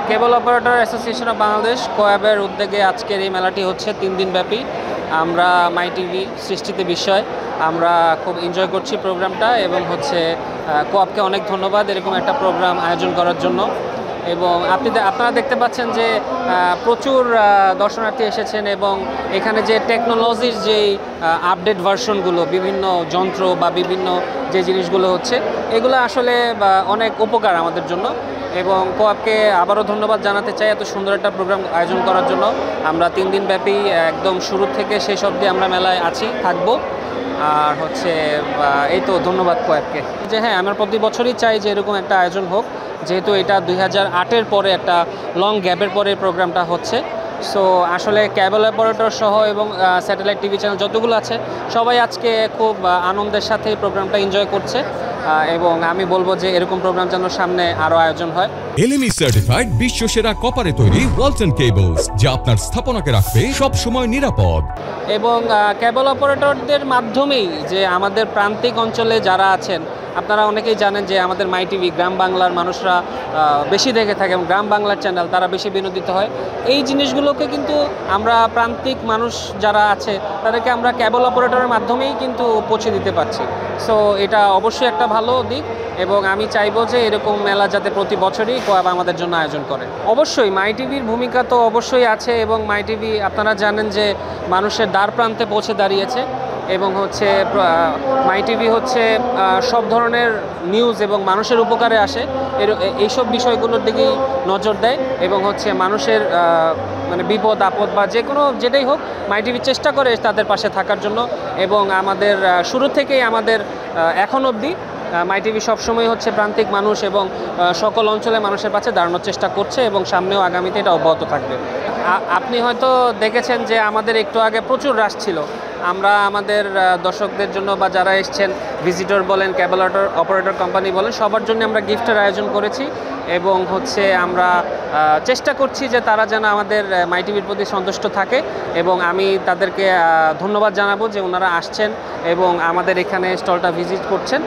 Cable operator association of Bangladesh কোয়াবের উদ্যোগে আজকের এই মেলাটি হচ্ছে 3 দিন ব্যাপী। আমরা মাই টিভি সৃষ্টিতে বিষয় আমরা খুব এনজয় করছি প্রোগ্রামটা, এবং হচ্ছে কোয়াবকে অনেক ধন্যবাদ এরকম একটা প্রোগ্রাম আয়োজন করার জন্য। এবং আপনারা দেখতে পাচ্ছেন যে প্রচুর দর্শনার্থী এসেছেন, এবং এখানে যে টেকনোলজির যেই আপডেট ভার্সনগুলো, বিভিন্ন যন্ত্র বা বিভিন্ন যে জিনিসগুলো হচ্ছে, এগুলো আসলে অনেক উপকার আমাদের জন্য। এবং কোয়াবকে আবারও ধন্যবাদ জানাতে চাই এত সুন্দর একটা প্রোগ্রাম আয়োজন করার জন্য। আমরা 3 দিন ব্যাপী একদম শুরু থেকে শেষ অবধি আমরা মেলায় থাকবো। আর হচ্ছে এই তো ধন্যবাদ কোয়াবকে। যে হ্যাঁ, আমরা প্রতি বছরই চাই যে এরকম একটা আয়োজন হোক, যেহেতু এটা 2008-এর পরে একটা লং গ্যাপের পরে প্রোগ্রামটা হচ্ছে। সো আসলে ক্যাবল অপারেটর সহ এবং স্যাটেলাইট টিভি চ্যানেল যতগুলো আছে সবাই আজকে খুব আনন্দের সাথে এই প্রোগ্রামটা এনজয় করছে, এবং আমি বলবো যে এরকম প্রোগ্রাম যেন সামনে আরও আয়োজন হয়। এলএমই সার্টিফাইড বিশ্বসেরা কপারে তৈরি ওয়ালটন কেবলস, যা আপনার স্থাপনাকে রাখবে সব সময় নিরাপদ। এবং কেবল অপারেটরদের মাধ্যমেই যে আমাদের প্রান্তিক অঞ্চলে যারা আছেন, আপনারা অনেকেই জানেন যে আমাদের মাই টিভি গ্রাম বাংলার মানুষরা বেশি দেখে থাকে, এবং গ্রাম বাংলার চ্যানেল তারা বেশি বিনোদিত হয়। এই জিনিসগুলোকে কিন্তু আমরা প্রান্তিক মানুষ যারা আছে তাদেরকে আমরা কেবল অপারেটরের মাধ্যমেই কিন্তু পৌঁছে দিতে পারছি। সো এটা অবশ্যই একটা ভালো দিক, এবং আমি চাইবো যে এরকম মেলা যাতে প্রতি বছরই কোয়াব আমাদের জন্য আয়োজন করে। অবশ্যই মাই টিভির ভূমিকা তো অবশ্যই আছে, এবং মাই টিভি আপনারা জানেন যে মানুষের দ্বার প্রান্তে পৌঁছে দাঁড়িয়েছে, এবং হচ্ছে মাই টিভি হচ্ছে সব ধরনের নিউজ এবং মানুষের উপকারে আসে এইসব বিষয়গুলোর দিকেই নজর দেয়, এবং হচ্ছে মানুষের মানে বিপদ আপদ বা যে কোনো যেটাই হোক মাই টিভি চেষ্টা করে তাদের পাশে থাকার জন্য। এবং আমাদের শুরু থেকেই আমাদের এখন অবধি মাই টিভি সবসময় হচ্ছে প্রান্তিক মানুষ এবং সকল অঞ্চলের মানুষের পাশে দাঁড়ানোর চেষ্টা করছে, এবং সামনেও আগামীতে এটা অব্যাহত থাকবে। আপনি হয়তো দেখেছেন যে আমাদের একটু আগে প্রচুর রাশ ছিল। আমরা আমাদের দর্শকদের জন্য বা যারা এসছেন, ভিজিটর বলেন, কেবল অপারেটর কোম্পানি বলেন, সবার জন্য আমরা গিফটের আয়োজন করেছি, এবং হচ্ছে আমরা চেষ্টা করছি যে তারা যেন আমাদের মাই টিভির প্রতি সন্তুষ্ট থাকে। এবং আমি তাদেরকে ধন্যবাদ জানাবো যে ওনারা আসছেন এবং আমাদের এখানে স্টলটা ভিজিট করছেন।